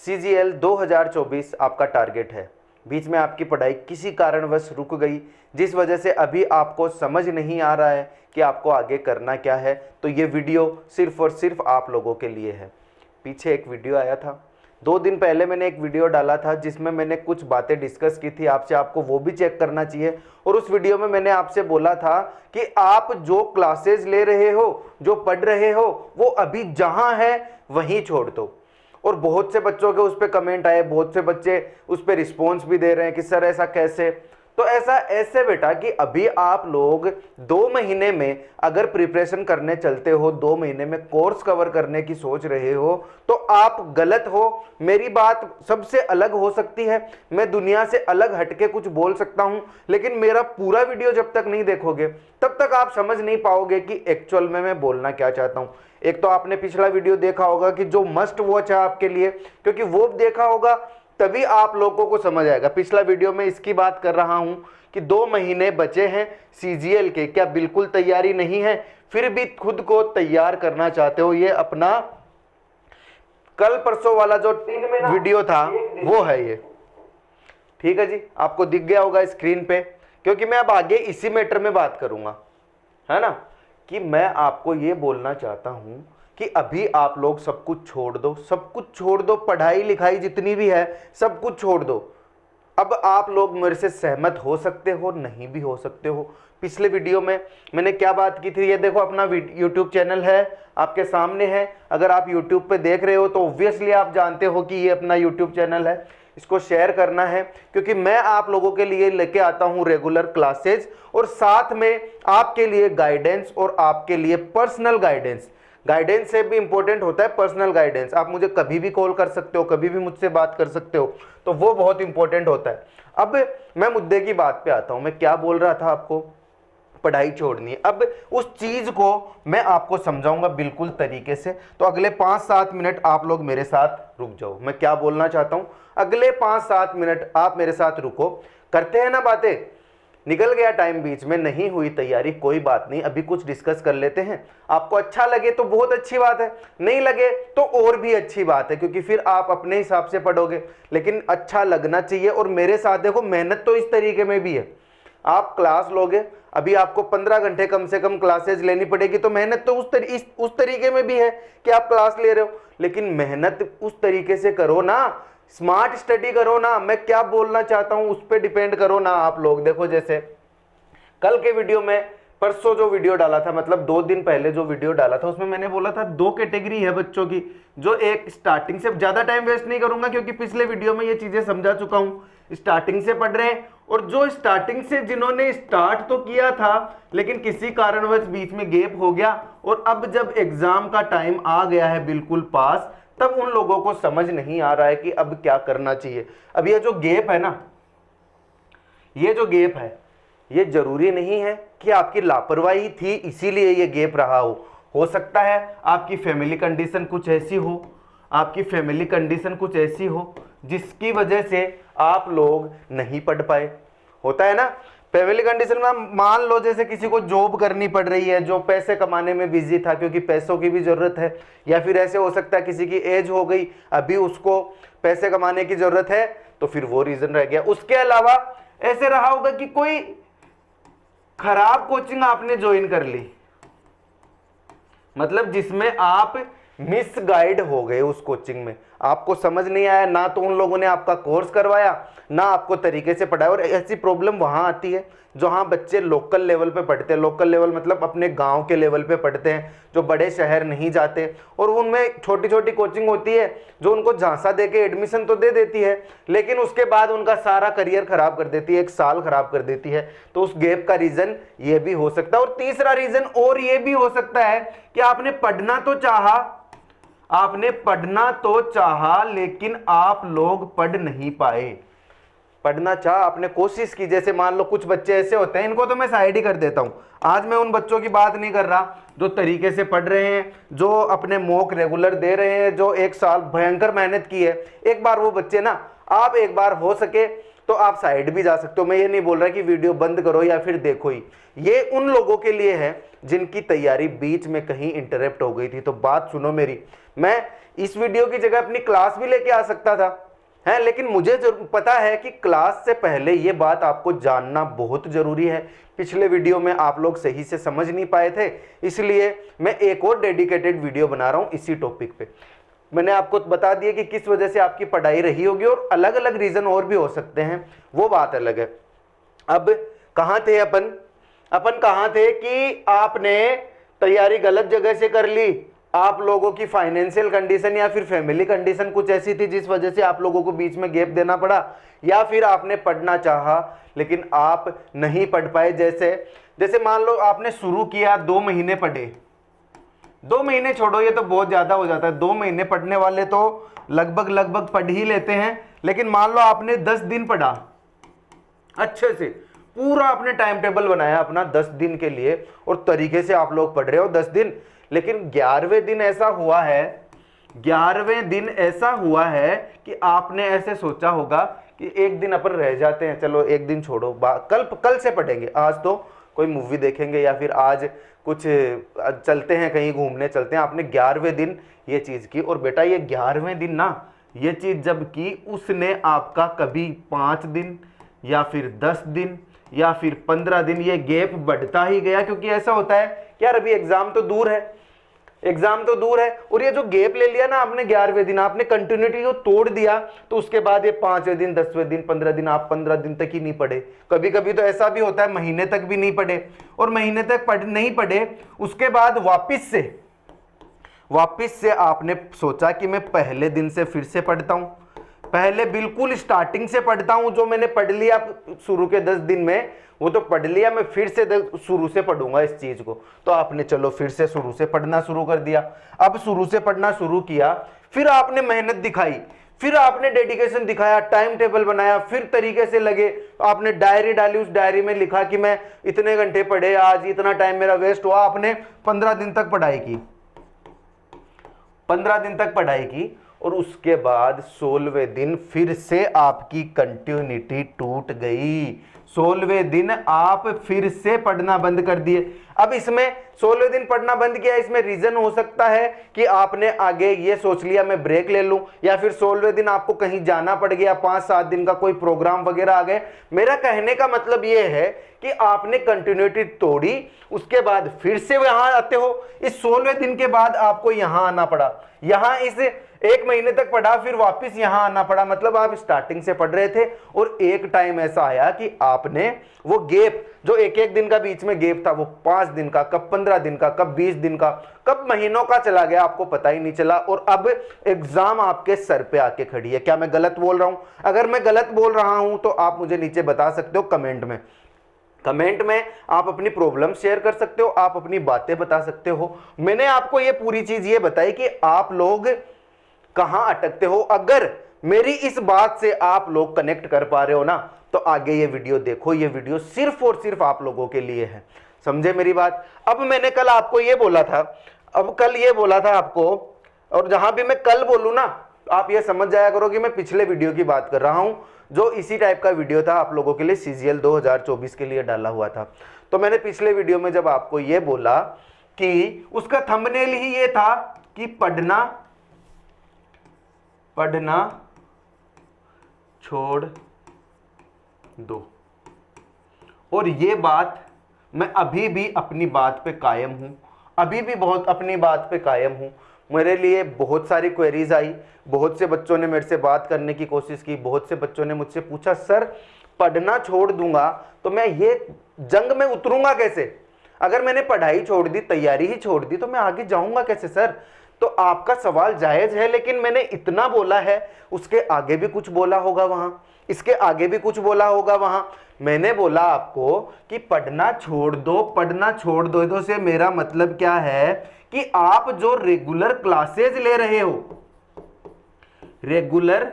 CGL 2024 आपका target है। बीच में आपकी पढ़ाई किसी कारणवश रुक गई, जिस वजह से अभी आपको समझ नहीं आ रहा है कि आपको आगे करना क्या है, तो ये वीडियो सिर्फ और सिर्फ आप लोगों के लिए है। पीछे एक वीडियो आया था, 2 दिन पहले मैंने एक वीडियो डाला था जिसमें मैंने कुछ बातें डिस्कस की थी आपसे, आपको वो भी चेक करना चाहिए। और उस वीडियो में मैंने आपसे बोला था कि आप जो क्लासेस ले रहे हो, जो पढ़ रहे हो, वो अभी जहां है वहीं छोड़ दो। और बहुत से बच्चों के उस पर कमेंट आए, बहुत से बच्चे उस पर रिस्पॉन्स भी दे रहे हैं कि सर ऐसा कैसे। तो ऐसा ऐसे बेटा कि अभी आप लोग 2 महीने में अगर प्रिपरेशन करने चलते हो, 2 महीने में कोर्स कवर करने की सोच रहे हो, तो आप गलत हो। मेरी बात सबसे अलग हो सकती है, मैं दुनिया से अलग हटके कुछ बोल सकता हूं, लेकिन मेरा पूरा वीडियो जब तक नहीं देखोगे तब तक आप समझ नहीं पाओगे कि एक्चुअल में मैं बोलना क्या चाहता हूं। एक तो आपने पिछला वीडियो देखा होगा कि जो मस्ट वॉच है आपके लिए, क्योंकि वो देखा होगा तभी आप लोगों को समझ आएगा। पिछला वीडियो में इसकी बात कर रहा हूं कि 2 महीने बचे हैं CGL के, क्या बिल्कुल तैयारी नहीं है, फिर भी खुद को तैयार करना चाहते हो, ये अपना कल परसों वाला जो वीडियो था वो है ये। ठीक है जी, आपको दिख गया होगा स्क्रीन पे, क्योंकि मैं अब आगे इसी मैटर में बात करूंगा, है ना, कि मैं आपको ये बोलना चाहता हूं कि अभी आप लोग सब कुछ छोड़ दो, सब कुछ छोड़ दो, पढ़ाई लिखाई जितनी भी है सब कुछ छोड़ दो। अब आप लोग मेरे से सहमत हो सकते हो, नहीं भी हो सकते हो। पिछले वीडियो में मैंने क्या बात की थी, ये देखो अपना यूट्यूब चैनल है आपके सामने है। अगर आप यूट्यूब पे देख रहे हो तो ऑब्वियसली आप जानते हो कि ये अपना यूट्यूब चैनल है, इसको शेयर करना है, क्योंकि मैं आप लोगों के लिए लेके आता हूं रेगुलर क्लासेज, और साथ में आपके लिए गाइडेंस, और आपके लिए पर्सनल गाइडेंस। गाइडेंस से भी इंपॉर्टेंट होता है पर्सनल गाइडेंस। आप मुझे कभी भी कॉल कर सकते हो, कभी भी मुझसे बात कर सकते हो, तो वो बहुत इंपॉर्टेंट होता है। अब मैं मुद्दे की बात पे आता हूं, मैं क्या बोल रहा था आपको, पढ़ाई छोड़नी है। अब उस चीज को मैं आपको समझाऊंगा बिल्कुल तरीके से, तो अगले 5-7 मिनट आप लोग मेरे साथ रुक जाओ। मैं क्या बोलना चाहता हूं, अगले 5-7 मिनट आप मेरे साथ रुको, करते हैं ना बातें। निकल गया टाइम, बीच में नहीं हुई तैयारी, कोई बात नहीं, अभी कुछ डिस्कस कर लेते हैं। आपको अच्छा लगे तो बहुत अच्छी बात है, नहीं लगे तो और भी अच्छी बात है, क्योंकि फिर आप अपने हिसाब से पढ़ोगे, लेकिन अच्छा लगना चाहिए। और मेरे साथ देखो, मेहनत तो इस तरीके में भी है, आप क्लास लोगे, अभी आपको 15 घंटे कम से कम क्लासेज लेनी पड़ेगी, तो मेहनत तो उस तरीके में भी है कि आप क्लास ले रहे हो, लेकिन मेहनत उस तरीके से करो ना, स्मार्ट स्टडी करो ना। मैं क्या बोलना चाहता हूं उस पर डिपेंड करो ना आप लोग। देखो जैसे कल के वीडियो में, परसों जो वीडियो डाला था, मतलब 2 दिन पहले जो वीडियो डाला था, उसमें मैंने बोला था 2 कैटेगरी है बच्चों की, जो एक स्टार्टिंग से, ज्यादा टाइम वेस्ट नहीं करूंगा क्योंकि पिछले वीडियो में ये चीजें समझा चुका हूं, स्टार्टिंग से पढ़ रहे हैं, और जो स्टार्टिंग से जिन्होंने स्टार्ट तो किया था लेकिन किसी कारणवश बीच में गैप हो गया, और अब जब एग्जाम का टाइम आ गया है बिल्कुल पास, तब उन लोगों को समझ नहीं आ रहा है कि अब क्या करना चाहिए। अब ये जो गैप है ना, ये जो गैप है, ये जरूरी नहीं है कि आपकी लापरवाही थी इसीलिए ये गैप रहा हो सकता है आपकी फैमिली कंडीशन कुछ ऐसी हो, आपकी फैमिली कंडीशन कुछ ऐसी हो जिसकी वजह से आप लोग नहीं पढ़ पाए। होता है ना, फैमिली कंडीशन में मान लो जैसे किसी को जॉब करनी पड़ रही है, जो पैसे कमाने में बिजी था क्योंकि पैसों की भी जरूरत है, या फिर ऐसे हो सकता है किसी की एज हो गई, अभी उसको पैसे कमाने की जरूरत है, तो फिर वो रीजन रह गया। उसके अलावा ऐसे रहा होगा कि कोई खराब कोचिंग आपने ज्वाइन कर ली, मतलब जिसमें आप मिस गाइड हो गए, उस कोचिंग में आपको समझ नहीं आया, ना तो उन लोगों ने आपका कोर्स करवाया, ना आपको तरीके से पढ़ाया। और ऐसी प्रॉब्लम वहां आती है जहां बच्चे लोकल लेवल पे पढ़ते हैं, लोकल लेवल मतलब अपने गांव के लेवल पे पढ़ते हैं, जो बड़े शहर नहीं जाते, और उनमें छोटी छोटी कोचिंग होती है जो उनको झांसा दे के एडमिशन तो दे देती है, लेकिन उसके बाद उनका सारा करियर खराब कर देती है, 1 साल खराब कर देती है। तो उस गैप का रीजन ये भी हो सकता है। और तीसरा रीजन और ये भी हो सकता है कि आपने पढ़ना तो चाहा, आपने पढ़ना तो चाहा, लेकिन आप लोग पढ़ नहीं पाए। पढ़ना चाह, आपने कोशिश की, जैसे मान लो कुछ बच्चे ऐसे होते हैं, इनको तो मैं साइड ही कर देता हूं, आज मैं उन बच्चों की बात नहीं कर रहा जो तरीके से पढ़ रहे हैं, जो अपने मॉक रेगुलर दे रहे हैं, जो 1 साल भयंकर मेहनत की है। एक बार वो बच्चे ना, आप एक बार हो सके तो आप साइड भी जा सकते हो। मैं ये नहीं बोल रहा कि वीडियो बंद करो या फिर देखो ही, ये उन लोगों के लिए है जिनकी तैयारी बीच में कहीं इंटरप्ट हो गई थी। तो बात सुनो मेरी, मैं इस वीडियो की जगह अपनी क्लास भी लेके आ सकता था, है, लेकिन मुझे पता है कि क्लास से पहले ये बात आपको जानना बहुत जरूरी है। पिछले वीडियो में आप लोग सही से समझ नहीं पाए थे, इसलिए मैं एक और डेडिकेटेड वीडियो बना रहा हूं इसी टॉपिक पे। मैंने आपको बता दिया कि किस वजह से आपकी पढ़ाई रही होगी, और अलग अलग रीजन और भी हो सकते हैं, वो बात अलग है। अब कहां थे अपन कहां थे कि आपने तैयारी गलत जगह से कर ली। आप लोगों की फाइनेंशियल कंडीशन या फिर फैमिली कंडीशन कुछ ऐसी थी जिस वजह से आप लोगों को बीच में गैप देना पड़ा, या फिर आपने पढ़ना चाहा लेकिन आप नहीं पढ़ पाए। जैसे मान लो आपने शुरू किया, 2 महीने पढ़े, 2 महीने छोड़ो, ये तो बहुत ज्यादा हो जाता है, 2 महीने पढ़ने वाले तो लगभग पढ़ ही लेते हैं। लेकिन मान लो आपने 10 दिन पढ़ा, अच्छे से पूरा आपने टाइम टेबल बनाया अपना 10 दिन के लिए, और तरीके से आप लोग पढ़ रहे हो 10 दिन, लेकिन 11वें दिन ऐसा हुआ है, 11वें दिन ऐसा हुआ है कि आपने ऐसे सोचा होगा कि एक दिन अपन रह जाते हैं, चलो एक दिन छोड़ो, कल से पढ़ेंगे, आज तो कोई मूवी देखेंगे या फिर आज कुछ चलते हैं, कहीं घूमने चलते हैं। आपने 11वें दिन ये चीज की, और बेटा ये 11वें दिन ना ये चीज जब की, उसने आपका कभी 5 दिन या फिर 10 दिन या फिर 15 दिन ये गैप बढ़ता ही गया। क्योंकि ऐसा होता है कि यार अभी एग्जाम तो दूर है, और ये जो गैप ले लिया ना आपने 11वें दिन, आपने कंटिन्यूटी को तोड़ दिया, तो उसके बाद ये 5वें दिन, 10वें दिन, 15 दिन, आप 15 दिन तक ही नहीं पढ़े। कभी कभी तो ऐसा भी होता है महीने तक भी नहीं पढ़े, और महीने तक नहीं पढ़े, उसके बाद वापिस से आपने सोचा कि मैं पहले दिन से फिर से पढ़ता हूं, पहले बिल्कुल स्टार्टिंग से पढ़ता हूं, जो मैंने पढ़ लिया शुरू के 10 दिन में वो तो पढ़ लिया, मैं फिर से शुरू से पढ़ूंगा इस चीज को। तो आपने चलो फिर से शुरू से पढ़ना शुरू कर दिया। अब शुरू से पढ़ना शुरू किया, फिर आपने मेहनत दिखाई, फिर आपने डेडिकेशन दिखाया, टाइम टेबल बनाया, फिर तरीके से लगे, आपने डायरी डाली, उस डायरी में लिखा कि मैं इतने घंटे पढ़े, आज इतना टाइम मेरा वेस्ट हुआ। आपने 15 दिन तक पढ़ाई की, 15 दिन तक पढ़ाई की, और उसके बाद 16वें दिन फिर से आपकी कंटिन्यूटी टूट गई। 16वें दिन आप फिर से पढ़ना बंद कर दिए। अब इसमें 16वें दिन पढ़ना बंद किया, इसमें रीजन हो सकता है कि आपने आगे ये सोच लिया मैं ब्रेक ले लूं, या फिर 16वें दिन आपको कहीं जाना पड़ गया, 5-7 दिन का कोई प्रोग्राम वगैरह आ गए। मेरा कहने का मतलब ये है कि आपने कंटिन्यूटी तोड़ी, उसके बाद फिर से यहां आते हो। इस 16वें दिन के बाद आपको यहां आना पड़ा, यहां इस 1 महीने तक पढ़ा, फिर वापस यहां आना पड़ा। मतलब आप स्टार्टिंग से पढ़ रहे थे, और एक टाइम ऐसा आया कि आपने वो गैप, जो एक दिन का बीच में गैप था, वो 5 दिन का, कब 15 दिन का, कब 20 दिन का, कब महीनों का चला गया, आपको पता ही नहीं चला। और अब एग्जाम आपके सर पे आके खड़ी है। क्या मैं गलत बोल रहा हूं? अगर मैं गलत बोल रहा हूं तो आप मुझे नीचे बता सकते हो कमेंट में आप अपनी प्रॉब्लम शेयर कर सकते हो, आप अपनी बातें बता सकते हो। मैंने आपको ये पूरी चीज ये बताई कि आप लोग कहां अटकते हो। अगर मेरी इस बात से आप लोग कनेक्ट कर पा रहे हो ना, तो आगे ये वीडियो देखो, ये वीडियो सिर्फ और सिर्फ आप लोगों के लिए है। समझे मेरी बात? अब मैंने कल आपको ये बोला था, आपको, और जहां भी मैं कल बोलूं ना, आप ये समझ जाया करो कि मैं पिछले वीडियो की बात कर रहा हूं, जो इसी टाइप का वीडियो था आप लोगों के लिए, CGL 2024 के लिए डाला हुआ था। तो मैंने पिछले वीडियो में जब आपको ये बोला कि उसका थंबनेल ही ये था कि पढ़ना छोड़ दो, और ये बात मैं अभी भी अपनी बात पे कायम हूं, अभी भी बहुत अपनी बात पे कायम हूं। मेरे लिए बहुत सारी क्वेरीज आई, बहुत से बच्चों ने मेरे से बात करने की कोशिश की, बहुत से बच्चों ने मुझसे पूछा सर पढ़ना छोड़ दूंगा तो मैं ये जंग में उतरूंगा कैसे? अगर मैंने पढ़ाई छोड़ दी, तैयारी ही छोड़ दी, तो मैं आगे जाऊंगा कैसे सर? तो आपका सवाल जायज है, लेकिन मैंने इतना बोला है, उसके आगे भी कुछ बोला होगा वहां, इसके आगे भी कुछ बोला होगा वहां। मैंने बोला आपको कि पढ़ना छोड़ दो से मेरा मतलब क्या है कि आप जो रेगुलर क्लासेज ले रहे हो, रेगुलर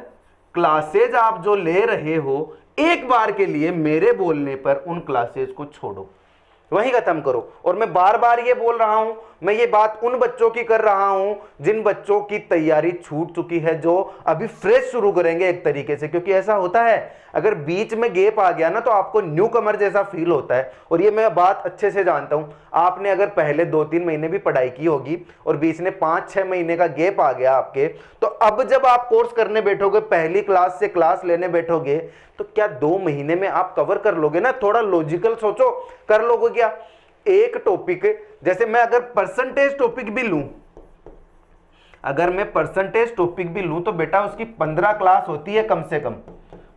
क्लासेज आप जो ले रहे हो, एक बार के लिए मेरे बोलने पर उन क्लासेज को छोड़ो। वहीं खत्म करो। और मैं बार बार ये बोल रहा हूं, मैं ये बात उन बच्चों की कर रहा हूं जिन बच्चों की तैयारी छूट चुकी है, जो अभी फ्रेश शुरू करेंगे एक तरीके से। क्योंकि ऐसा होता है, अगर बीच में गैप आ गया ना तो आपको न्यू कमर जैसा फील होता है। और ये मैं बात अच्छे से जानता हूं। आपने अगर पहले 2-3 महीने भी पढ़ाई की होगी और बीच में 5-6 महीने का गैप आ गया आपके, तो अब जब आप कोर्स करने बैठोगे, पहली क्लास से क्लास लेने बैठोगे, तो क्या 2 महीने में आप कवर कर लोगे ना? थोड़ा लॉजिकल सोचो, कर लोगे क्या? एक टॉपिक, जैसे मैं अगर परसेंटेज टॉपिक भी लूं, अगर मैं परसेंटेज टॉपिक भी लूं तो बेटा उसकी 15 क्लास होती है, कम से कम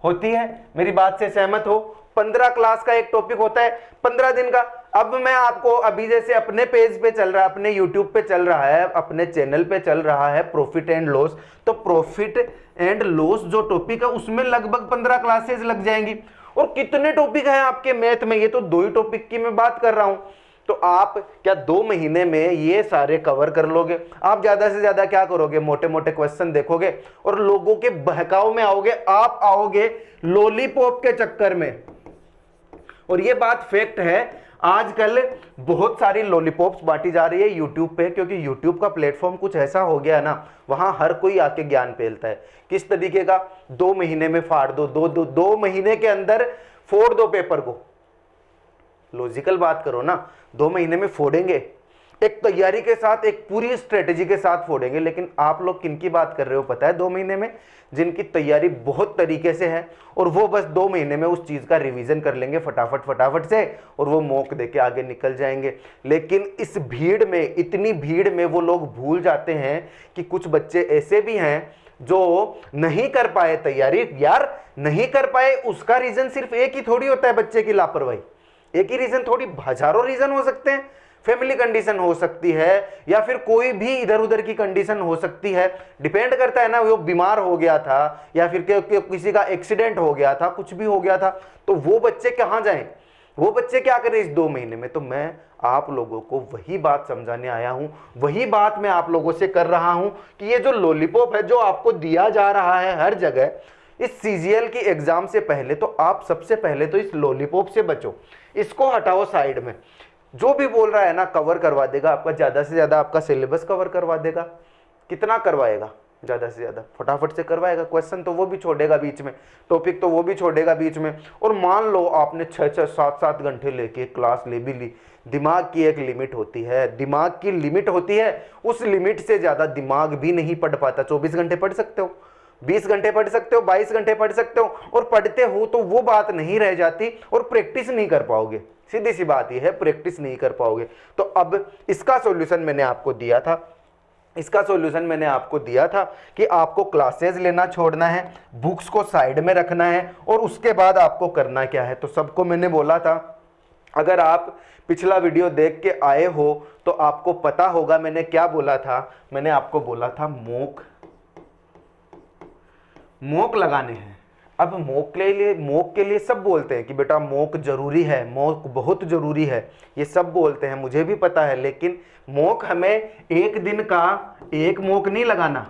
होती है। मेरी बात से सहमत हो? 15 क्लास का एक टॉपिक होता है, 15 दिन का। अब मैं आपको अभी जैसे अपने पेज पे चल रहा है, अपने यूट्यूब पे चल रहा है, अपने चैनल पे चल रहा है प्रॉफिट एंड लॉस, तो प्रॉफिट एंड लॉस जो टॉपिक है उसमें लगभग 15 क्लासेस लग जाएंगी। और कितने टॉपिक हैं आपके मैथ में? ये तो 2 ही टॉपिक की मैं बात कर रहा हूं। तो आप क्या 2 महीने में ये सारे कवर कर लोगे? आप ज्यादा से ज्यादा क्या करोगे? मोटे मोटे क्वेश्चन देखोगे और लोगों के बहकाव में आओगे। आप आओगे लॉलीपॉप के चक्कर में। और ये बात फैक्ट है, आजकल बहुत सारी लॉलीपॉप्स बांटी जा रही है यूट्यूब पे, क्योंकि यूट्यूब का प्लेटफॉर्म कुछ ऐसा हो गया है ना, वहां हर कोई आके ज्ञान फैलता है। किस तरीके का? 2 महीने में फाड़ दो, 2 महीने के अंदर फोड़ दो पेपर को। लॉजिकल बात करो ना, 2 महीने में फोड़ेंगे, एक तैयारी के साथ, एक पूरी स्ट्रेटेजी के साथ फोड़ेंगे। लेकिन आप लोग किन की बात कर रहे हो पता है? 2 महीने में जिनकी तैयारी बहुत तरीके से है और वो बस 2 महीने में उस चीज का रिवीजन कर लेंगे फटाफट से, और वो मॉक देके आगे निकल जाएंगे। लेकिन इस भीड़ में, इतनी भीड़ में वो लोग भूल जाते हैं कि कुछ बच्चे ऐसे भी हैं जो नहीं कर पाए तैयारी। यार नहीं कर पाए, उसका रीजन सिर्फ एक ही थोड़ी होता है बच्चे की लापरवाही। एक ही रीजन थोड़ी, हजारों रीजन हो सकते हैं। फैमिली कंडीशन हो सकती है, या फिर कोई भी इधर उधर की कंडीशन हो सकती है। डिपेंड करता है ना, वो बीमार हो गया था या फिर किसी का एक्सीडेंट हो गया था, कुछ भी हो गया था, तो वो बच्चे कहां जाएं? वो बच्चे क्या करें इस 2 महीने में? तो मैं आप लोगों को वही बात समझाने आया हूं, वही बात मैं आप लोगों से कर रहा हूं कि ये जो लॉलीपॉप है जो आपको दिया जा रहा है हर जगह, इस सीजीएल की एग्जाम से पहले तो आप सबसे पहले तो इस लॉलीपॉप से बचो, इसको हटाओ साइड में। जो भी बोल रहा है ना कवर करवा देगा आपका, ज्यादा से ज्यादा आपका सिलेबस कवर करवा देगा। कितना करवाएगा? ज्यादा से ज्यादा फटाफट से करवाएगा। क्वेश्चन तो वो भी छोड़ेगा बीच में, टॉपिक तो वो भी छोड़ेगा बीच में। और मान लो आपने 6-6, 7-7 घंटे लेके क्लास ले भी ली, दिमाग की एक लिमिट होती है, दिमाग की लिमिट होती है, उस लिमिट से ज्यादा दिमाग भी नहीं पढ़ पाता। 24 घंटे पढ़ सकते हो, 20 घंटे पढ़ सकते हो, 22 घंटे पढ़ सकते हो, और पढ़ते हो तो वो बात नहीं रह जाती और प्रैक्टिस नहीं कर पाओगे। सीधी सी बात यह है, प्रैक्टिस नहीं कर पाओगे। तो अब इसका सॉल्यूशन मैंने आपको दिया था, इसका सॉल्यूशन मैंने आपको दिया था कि आपको क्लासेस लेना छोड़ना है, बुक्स को साइड में रखना है, और उसके बाद आपको करना क्या है। तो सबको मैंने बोला था, अगर आप पिछला वीडियो देख के आए हो तो आपको पता होगा मैंने क्या बोला था। मैंने आपको बोला था मॉक लगाने हैं। अब मॉक के लिए सब बोलते हैं कि बेटा मॉक जरूरी है, मॉक बहुत जरूरी है, ये सब बोलते हैं, मुझे भी पता है। लेकिन मॉक हमें एक दिन का एक मॉक नहीं लगाना,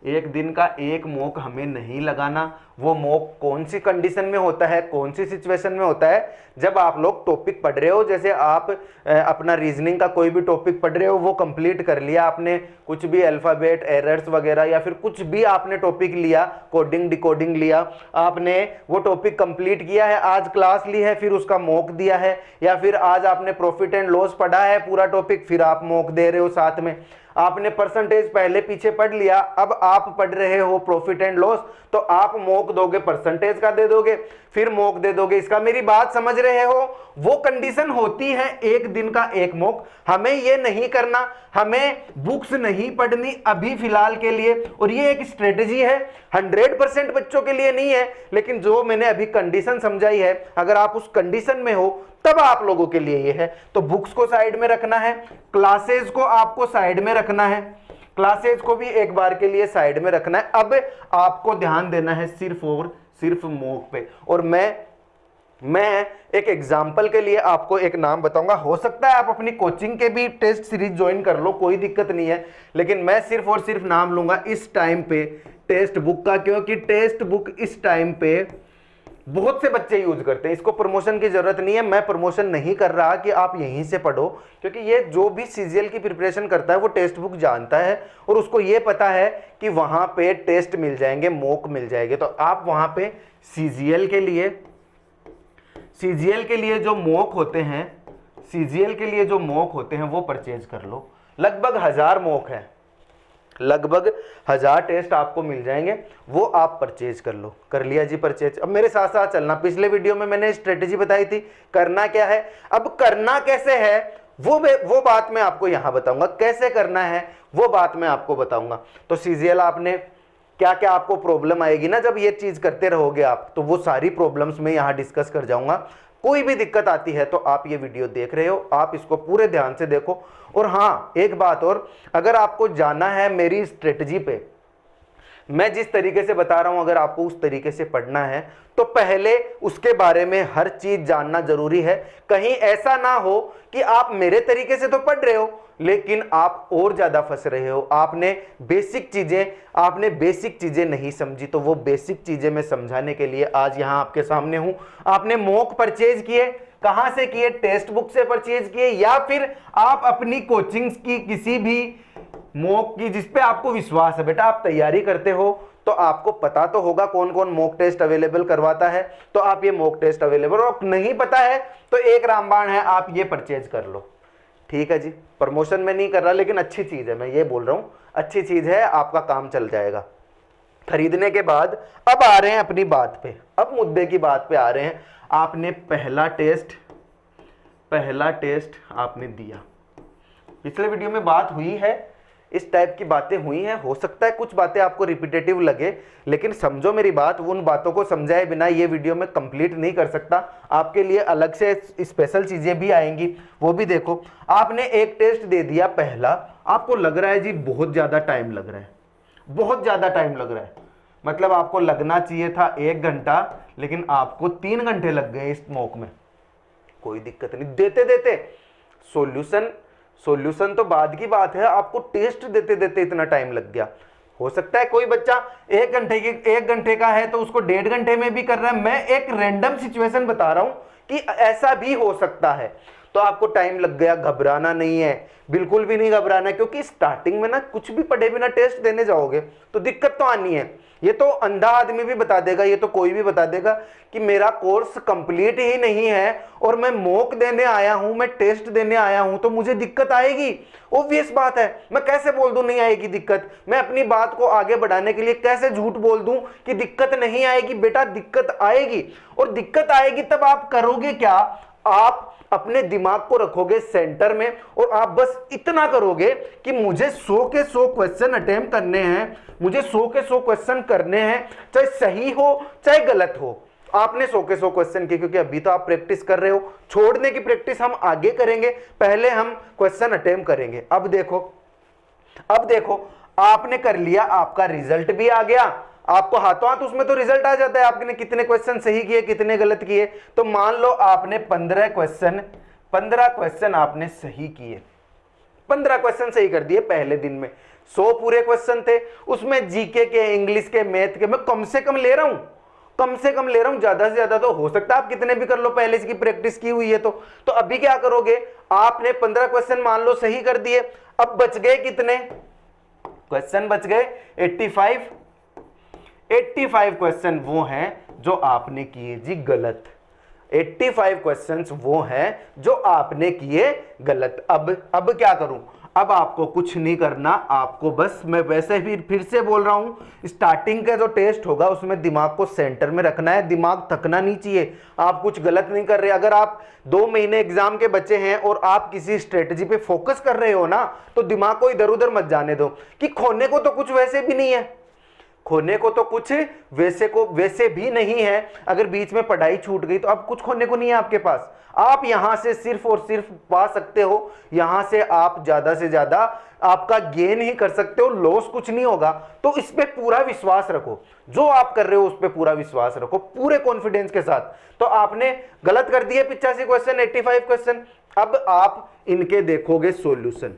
एक दिन का एक मॉक हमें नहीं लगाना। वो मॉक कौन सी कंडीशन में होता है, कौन सी सिचुएशन में होता है? जब आप लोग टॉपिक पढ़ रहे हो, जैसे आप अपना रीजनिंग का कोई भी टॉपिक पढ़ रहे हो, वो कंप्लीट कर लिया आपने, कुछ भी अल्फाबेट एरर्स वगैरह या फिर कुछ भी आपने टॉपिक लिया, कोडिंग डिकोडिंग लिया, आपने वो टॉपिक कंप्लीट किया है, आज क्लास ली है, फिर उसका मॉक दिया है, या फिर आज आपने प्रॉफिट एंड लॉस पढ़ा है पूरा टॉपिक, फिर आप मॉक दे रहे हो साथ में। आपने परसेंटेज पहले पीछे पढ़ लिया, अब आप पढ़ रहे हो प्रॉफिट एंड लॉस, तो आप मॉक दोगे, परसेंटेज का दे दोगे, फिर मॉक दे दोगे। इसका मेरी बात समझ रहे हो? वो कंडीशन होती है एक दिन का एक मॉक। हमें ये नहीं करना, हमें बुक्स नहीं पढ़नी अभी फिलहाल के लिए। और ये एक स्ट्रेटेजी है, 100% बच्चों के लिए नहीं है, लेकिन जो मैंने अभी कंडीशन समझाई है, अगर आप उस कंडीशन में हो तब आप लोगों के लिए ये है। तो बुक्स को साइड में रखना है, क्लासेस को आपको साइड में रखना है, क्लासेस को भी एक बार के लिए साइड में रखना है। अब आपको ध्यान देना है सिर्फ और सिर्फ मॉक पे। और मैं एक एग्जाम्पल के लिए आपको एक नाम बताऊंगा। हो सकता है आप अपनी कोचिंग के भी टेस्ट सीरीज ज्वाइन कर लो, कोई दिक्कत नहीं है, लेकिन मैं सिर्फ और सिर्फ नाम लूंगा इस टाइम पे टेक्स्ट बुक का, क्योंकि टेक्स्ट बुक इस टाइम पे बहुत से बच्चे यूज करते हैं इसको। प्रमोशन की जरूरत नहीं है, मैं प्रमोशन नहीं कर रहा कि आप यहीं से पढ़ो, क्योंकि ये जो भी सीजीएल की प्रिपरेशन करता है वो टेक्स्ट बुक जानता है और उसको ये पता है कि वहां पे टेस्ट मिल जाएंगे, मॉक मिल जाएंगे। तो आप वहां पे सीजीएल के लिए जो मॉक होते हैं, सीजीएल के लिए जो मॉक होते हैं वो परचेज कर लो। लगभग 1000 मॉक है, लगभग 1000 टेस्ट आपको मिल जाएंगे, वो आप परचेज कर लो। कर लिया जी परचेज। अब मेरे साथ साथ चलना। पिछले वीडियो में मैंने स्ट्रेटेजी बताई थी करना क्या है, अब करना कैसे है वो बात मैं आपको यहां बताऊंगा। कैसे करना है वो बात मैं आपको बताऊंगा। तो सीजीएल आपने क्या क्या आपको प्रॉब्लम आएगी ना जब ये चीज करते रहोगे आप, तो वो सारी प्रॉब्लम्स मैं यहां डिस्कस कर जाऊंगा। कोई भी दिक्कत आती है तो आप ये वीडियो देख रहे हो, आप इसको पूरे ध्यान से देखो। और हाँ, एक बात और, अगर आपको जाना है मेरी स्ट्रेटजी पे, मैं जिस तरीके से बता रहा हूं अगर आपको उस तरीके से पढ़ना है तो पहले उसके बारे में हर चीज जानना जरूरी है। कहीं ऐसा ना हो कि आप मेरे तरीके से तो पढ़ रहे हो लेकिन आप और ज्यादा फंस रहे हो। आपने बेसिक चीजें नहीं समझी। तो वो बेसिक चीजें मैं समझाने के लिए आज यहां आपके सामने हूं। आपने मॉक परचेज किए, कहां से किए? टेक्स्ट बुक से परचेज किए, या फिर आप अपनी कोचिंग्स की किसी भी मॉक की जिस पे आपको विश्वास है। बेटा आप तैयारी करते हो तो आपको पता तो होगा कौन कौन मॉक टेस्ट अवेलेबल करवाता है, तो आप ये मॉक टेस्ट अवेलेबल, और नहीं पता है तो एक रामबाण है, आप ये परचेज कर लो। ठीक है जी, प्रमोशन में नहीं कर रहा लेकिन अच्छी चीज है, मैं ये बोल रहा हूं अच्छी चीज है, आपका काम चल जाएगा। खरीदने के बाद अब आ रहे हैं अपनी बात पे, अब मुद्दे की बात पे आ रहे हैं। आपने पहला टेस्ट आपने दिया। पिछले वीडियो में बात हुई है, इस टाइप की बातें हुई हैं। हो सकता है कुछ बातें आपको रिपीटेटिव लगे, लेकिन समझो मेरी बात, उन बातों को समझाए बिना ये वीडियो में कंप्लीट नहीं कर सकता। आपके लिए अलग से स्पेशल चीजें भी आएंगी, वो भी देखो। आपने एक टेस्ट दे दिया पहला, आपको लग रहा है जी बहुत ज्यादा टाइम लग रहा है, बहुत ज्यादा टाइम लग रहा है, मतलब आपको लगना चाहिए था 1 घंटा लेकिन आपको 3 घंटे लग गए इस मॉक में। कोई दिक्कत नहीं, देते देते सॉल्यूशन तो बाद की बात है, आपको टेस्ट देते देते इतना टाइम लग गया। हो सकता है कोई बच्चा 1 घंटे का है तो उसको 1.5 घंटे में भी कर रहा है। मैं एक रैंडम सिचुएशन बता रहा हूं कि ऐसा भी हो सकता है। तो आपको टाइम लग गया, घबराना नहीं है, बिल्कुल भी नहीं घबराना है, क्योंकि स्टार्टिंग में ना कुछ भी पढ़े बिना टेस्ट देने जाओगे तो दिक्कत तो आनी है। ये तो अंधा आदमी भी बता देगा, ये तो कोई भी बता देगा कि मेरा कोर्स कंप्लीट ही नहीं है और मैं मॉक देने आया हूं, मैं टेस्ट देने आया हूं, तो मुझे दिक्कत आएगी। ऑब्वियस बात है, मैं कैसे बोल दूं नहीं आएगी दिक्कत? मैं अपनी बात को आगे बढ़ाने के लिए कैसे झूठ बोल दूं कि दिक्कत नहीं आएगी? बेटा दिक्कत आएगी, और दिक्कत आएगी तब आप करोगे क्या? आप अपने दिमाग को रखोगे सेंटर में और आप बस इतना करोगे कि मुझे 100 के 100 क्वेश्चन अटेम्प्ट करने हैं, मुझे 100 के 100 क्वेश्चन करने हैं, चाहे सही हो चाहे गलत हो। आपने 100 के 100 क्वेश्चन किए, क्योंकि अभी तो आप प्रैक्टिस कर रहे हो। छोड़ने की प्रैक्टिस हम आगे करेंगे, पहले हम क्वेश्चन अटेम्प्ट करेंगे। अब देखो आपने कर लिया, आपका रिजल्ट भी आ गया, आपको हाथों हाथ उसमें तो रिजल्ट आ जाता है आपने कितने क्वेश्चन सही किए कितने गलत किए। तो मान लो आपने 15 क्वेश्चन आपने सही किए, 15 क्वेश्चन सही कर दिए पहले दिन में। 100 पूरे क्वेश्चन थे, उसमें जीके के, इंग्लिश के, मैथ के मैं कम से कम ले रहा हूं, ज्यादा से ज्यादा तो हो सकता है आप कितने भी कर लो, पहले इसकी प्रैक्टिस की हुई है। तो अभी क्या करोगे? आपने 15 क्वेश्चन मान लो सही कर दिए, अब बच गए कितने क्वेश्चन? बच गए 85 क्वेश्चन वो हैं जो आपने किए जी गलत। 85 क्वेश्चंस वो हैं जो आपने किए गलत। अब क्या करूं? अब आपको कुछ नहीं करना, आपको बस, मैं वैसे भी फिर से बोल रहा हूं, स्टार्टिंग का जो टेस्ट होगा उसमें दिमाग को सेंटर में रखना है, दिमाग थकना नहीं चाहिए। आप कुछ गलत नहीं कर रहे। अगर आप 2 महीने एग्जाम के बचे हैं और आप किसी स्ट्रेटजी पे फोकस कर रहे हो ना, तो दिमाग को इधर उधर मत जाने दो कि खोने को तो कुछ वैसे भी नहीं है, खोने को तो कुछ वैसे भी नहीं है। अगर बीच में पढ़ाई छूट गई तो अब कुछ खोने को नहीं है आपके पास। आप यहां से सिर्फ और सिर्फ पा सकते हो, यहां से आप ज्यादा से ज्यादा आपका गेन ही कर सकते हो, लॉस कुछ नहीं होगा। तो इस पे पूरा विश्वास रखो, जो आप कर रहे हो उस पे पूरा विश्वास रखो, पूरे कॉन्फिडेंस के साथ। तो आपने गलत कर दिए 85 क्वेश्चन, 85 क्वेश्चन। अब आप इनके देखोगे सॉल्यूशन।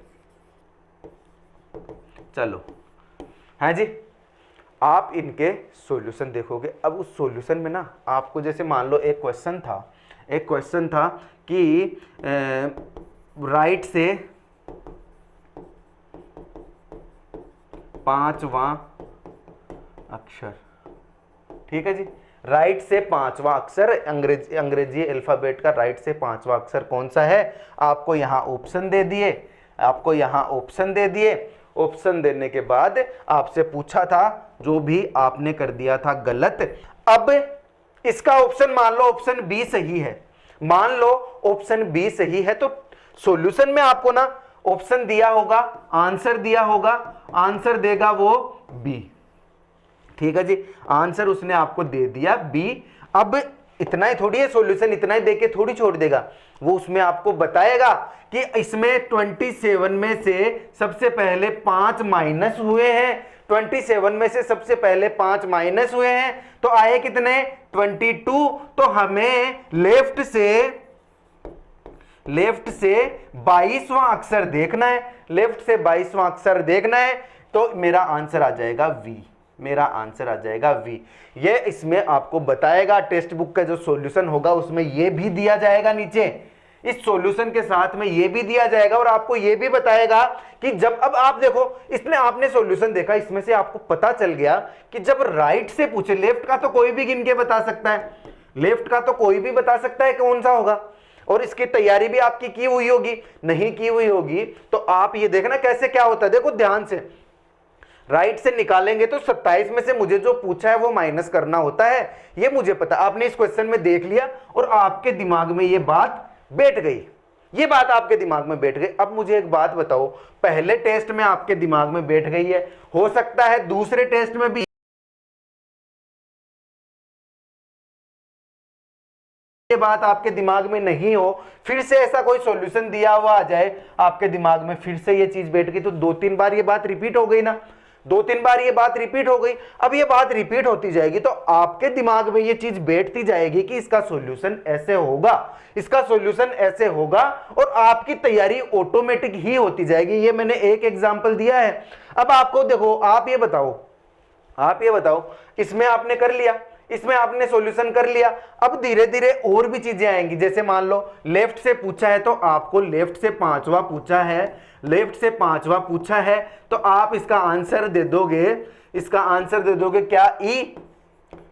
चलो, हाँ जी, आप इनके सॉल्यूशन देखोगे। अब उस सॉल्यूशन में ना आपको जैसे मान लो एक क्वेश्चन था कि राइट से 5वां अक्षर, ठीक है जी, राइट से 5वां अक्षर, अंग्रेजी अल्फाबेट का राइट से 5वां अक्षर कौन सा है, आपको यहाँ ऑप्शन दे दिए, ऑप्शन देने के बाद आपसे पूछा था, जो भी आपने कर दिया था गलत। अब इसका ऑप्शन मान लो ऑप्शन बी सही है, तो सॉल्यूशन में आपको ना ऑप्शन दिया होगा, आंसर देगा वो बी, ठीक है जी, आंसर उसने आपको दे दिया बी। अब इतना ही थोड़ी है सॉल्यूशन, इतना ही देके थोड़ी छोड़ देगा, वो उसमें आपको बताएगा कि इसमें 27 में से सबसे पहले 5 माइनस हुए हैं, 27 में से सबसे पहले 5 माइनस हुए हैं तो आए कितने 22। तो हमें लेफ्ट से 22वां अक्षर देखना है, तो मेरा आंसर आ जाएगा वी, ये इसमें आपको बताएगा। टेक्स्ट बुक का जो सॉल्यूशन होगा उसमें ये भी दिया जाएगा नीचे, इस सॉल्यूशन के साथ में ये भी दिया जाएगा और आपको ये भी बताएगा कि जब, अब आप देखो इसमें आपने सॉल्यूशन देखा, इसमें से आपको पता चल गया कि जब राइट से पूछे, लेफ्ट का तो कोई भी गिन के बता सकता है, कौन सा होगा, और इसकी तैयारी भी आपकी की हुई होगी, नहीं की हुई होगी तो आप ये देखना कैसे क्या होता है। देखो ध्यान से, राइट से निकालेंगे तो 27 में से मुझे जो पूछा है वो माइनस करना होता है, ये मुझे पता, आपने इस क्वेश्चन में देख लिया और आपके दिमाग में ये बात बैठ गई, अब मुझे एक बात बताओ, पहले टेस्ट में आपके दिमाग में बैठ गई है, हो सकता है दूसरे टेस्ट में भी ये बात आपके दिमाग में नहीं हो, फिर से ऐसा कोई सॉल्यूशन दिया हुआ आ जाए आपके दिमाग में, फिर से ये चीज बैठ गई, तो 2-3 बार ये बात रिपीट हो गई ना, 2-3 बार ये बात रिपीट हो गई। अब ये बात रिपीट होती जाएगी तो आपके दिमाग में ये चीज बैठती जाएगी कि इसका सॉल्यूशन ऐसे होगा, और आपकी तैयारी ऑटोमेटिक ही होती जाएगी। ये मैंने एक एग्जांपल दिया है। अब आपको देखो, आप ये बताओ इसमें आपने कर लिया, इसमें आपने सॉल्यूशन कर लिया, अब धीरे धीरे और भी चीजें आएंगी। जैसे मान लो लेफ्ट से पूछा है तो आपको लेफ्ट से 5वां पूछा है, तो आप इसका आंसर दे दोगे क्या ई।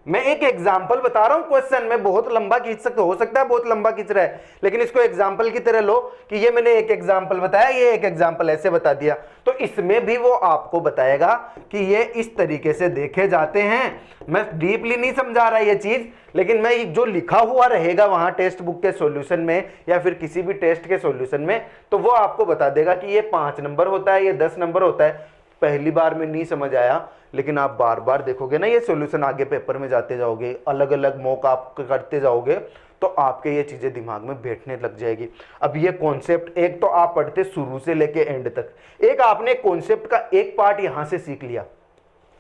मैं एक एग्जाम्पल बता रहा हूं, क्वेश्चन में बहुत लंबा खींच सकते, हो सकता है बहुत लंबा खींच रहा है, लेकिन इसको एग्जाम्पल की तरह लो कि ये मैंने एक एग्जाम्पल बताया, ये एक एग्जाम्पल ऐसे बता दिया, तो इसमें भी वो आपको बताएगा कि ये इस तरीके से देखे जाते हैं। मैं डीपली नहीं समझा रहा ये चीज, लेकिन मैं जो लिखा हुआ रहेगा वहां टेक्स्ट बुक के सॉल्यूशन में या फिर किसी भी टेस्ट के सॉल्यूशन में, तो वो आपको बता देगा कि ये 5 नंबर होता है, ये 10 नंबर होता है। पहली बार में नहीं समझ आया, लेकिन आप बार बार देखोगे ना ये सॉल्यूशन, आगे पेपर में जाते जाओगे, अलग अलग मॉक आप करते जाओगे, तो आपके ये चीजें दिमाग में बैठने लग जाएगी। अब ये कॉन्सेप्ट एक तो आप पढ़ते शुरू से लेके एंड तक, एक आपने कॉन्सेप्ट का एक पार्ट यहां से सीख लिया,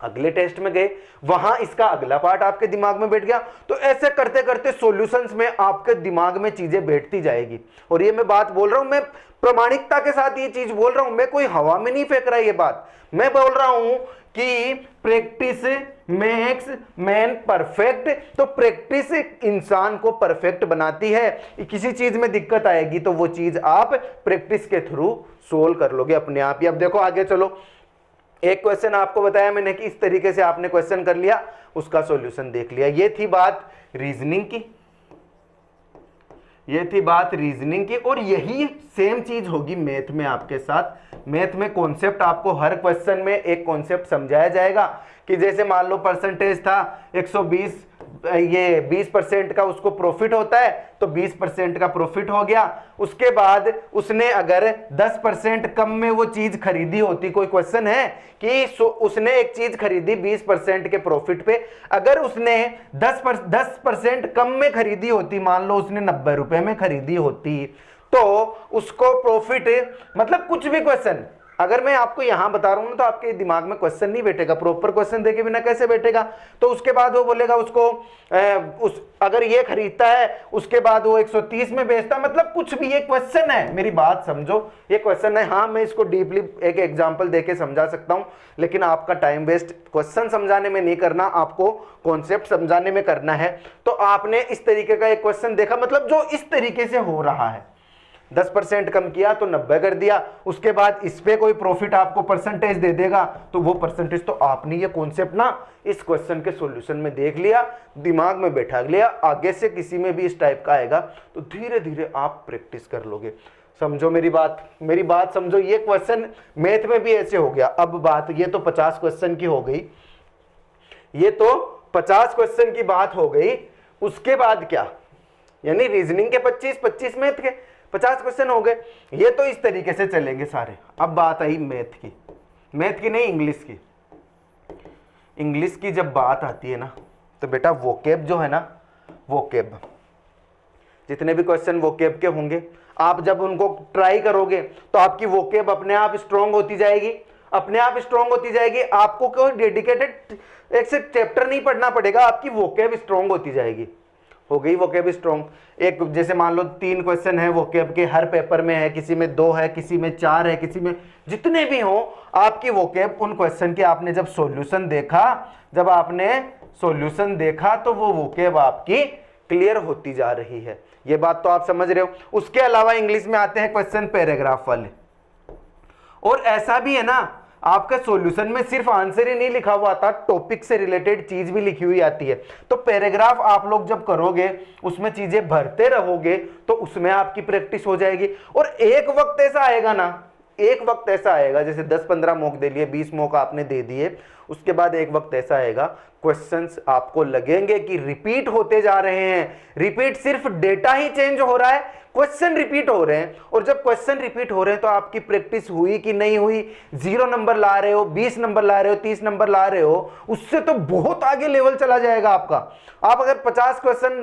अगले टेस्ट में गए वहां इसका अगला पार्ट आपके दिमाग में बैठ गया, तो ऐसे करते करते सॉल्यूशंस में आपके दिमाग में चीजें बैठती जाएगी। और ये मैं बात बोल रहा हूं, मैं प्रामाणिकता के साथ ये चीज बोल रहा हूं, मैं कोई हवा में नहीं फेंक रहा ये बात, मैं बोल रहा हूं कि प्रैक्टिस मेक्स मैन परफेक्ट। तो प्रैक्टिस इंसान को परफेक्ट बनाती है। किसी चीज में दिक्कत आएगी तो वो चीज आप प्रैक्टिस के थ्रू सोल्व कर लोगे अपने आप ही। अब देखो आगे चलो, एक क्वेश्चन आपको बताया मैंने कि इस तरीके से आपने क्वेश्चन कर लिया, उसका सॉल्यूशन देख लिया। ये थी बात रीजनिंग की, और यही सेम चीज होगी मैथ में आपके साथ। मैथ में कॉन्सेप्ट आपको हर क्वेश्चन में एक कॉन्सेप्ट समझाया जाएगा कि जैसे मान लो परसेंटेज था 120, ये 20% का उसको प्रॉफिट होता है, तो 20% का प्रॉफिट हो गया। उसके बाद उसने अगर 10% कम में वो चीज खरीदी होती, कोई क्वेश्चन है कि उसने एक चीज खरीदी 20% के प्रॉफिट पे, अगर उसने 10% कम में खरीदी होती, मान लो उसने 90 रुपए में खरीदी होती, तो उसको प्रॉफिट, मतलब कुछ भी क्वेश्चन, अगर मैं आपको यहां बता रहा हूं ना तो आपके दिमाग में क्वेश्चन नहीं बैठेगा, प्रॉपर क्वेश्चन देके बिना कैसे बैठेगा। तो उसके बाद वो बोलेगा उसको अगर ये खरीदता है उसके बाद वो 130 में बेचता, मतलब कुछ भी, ये क्वेश्चन है, मेरी बात समझो, ये क्वेश्चन है। हाँ मैं इसको डीपली एक एग्जांपल देके समझा सकता हूं, लेकिन आपका टाइम वेस्ट क्वेश्चन समझाने में नहीं करना, आपको कॉन्सेप्ट समझाने में करना है। तो आपने इस तरीके का एक क्वेश्चन देखा, मतलब जो इस तरीके से हो रहा है, 10% कम किया तो 90 कर दिया, उसके बाद इस पे कोई प्रॉफिट आपको परसेंटेज दे देगा, तो वो परसेंटेज, तो आपने ये कॉन्सेप्ट ना इस क्वेश्चन के सॉल्यूशन में देख लिया, दिमाग में बैठा लिया, आगे से किसी में भी इस टाइप का आएगा तो धीरे धीरे आप प्रैक्टिस कर लोगे। समझो मेरी बात समझो। ये क्वेश्चन मैथ में भी ऐसे हो गया। अब बात, ये तो 50 क्वेश्चन की हो गई, ये तो 50 क्वेश्चन की बात हो गई। उसके बाद क्या, यानी रीजनिंग के 25 मैथ के 50 क्वेश्चन हो गए। ये तो इस तरीके से चलेंगे सारे। अब बात आई मैथ की नहीं, इंग्लिश की। इंग्लिश की जब बात आती है ना तो बेटा वोकेब जो है ना, वोकेब, जितने भी क्वेश्चन वोकेब के होंगे, आप जब उनको ट्राई करोगे तो आपकी वोकेब अपने आप स्ट्रांग होती जाएगी, अपने आप स्ट्रांग होती जाएगी। आपको कोई डेडिकेटेड एक से चैप्टर नहीं पढ़ना पड़ेगा, आपकी वोकेब स्ट्रांग होती जाएगी। हो गई वोकेब स्ट्रांग। एक जैसे मान लो 3 क्वेश्चन है वोकेब के, हर पेपर में है, किसी में 2 है, किसी में 4 है, किसी में, जितने भी हो आपकी वोकेब उन क्वेश्चन के आपने जब सॉल्यूशन देखा, तो वो वोकेब आपकी क्लियर होती जा रही है। ये बात तो आप समझ रहे हो। उसके अलावा इंग्लिश में आते हैं क्वेश्चन पैराग्राफ वाले, और ऐसा भी है ना, आपका सॉल्यूशन में सिर्फ आंसर ही नहीं लिखा हुआ आता, टॉपिक से रिलेटेड चीज भी लिखी हुई आती है। तो पैराग्राफ आप लोग जब करोगे, उसमें चीजें भरते रहोगे, तो उसमें आपकी प्रैक्टिस हो जाएगी। और एक वक्त ऐसा आएगा जैसे 10-15 मॉक दे लिए, 20 मॉक आपने दे दिए, उसके बाद एक वक्त ऐसा आएगा क्वेश्चंस आपको लगेंगे कि रिपीट होते जा रहे हैं। रिपीट, सिर्फ डेटा ही चेंज हो रहा है, क्वेश्चन रिपीट हो रहे हैं। और जब क्वेश्चन रिपीट हो रहे हैं तो आपकी प्रैक्टिस हुई कि नहीं हुई, 0 नंबर ला रहे हो, 20 नंबर ला रहे हो, 30 नंबर ला रहे हो, उससे तो बहुत आगे लेवल चला जाएगा आपका। आप अगर 50 क्वेश्चन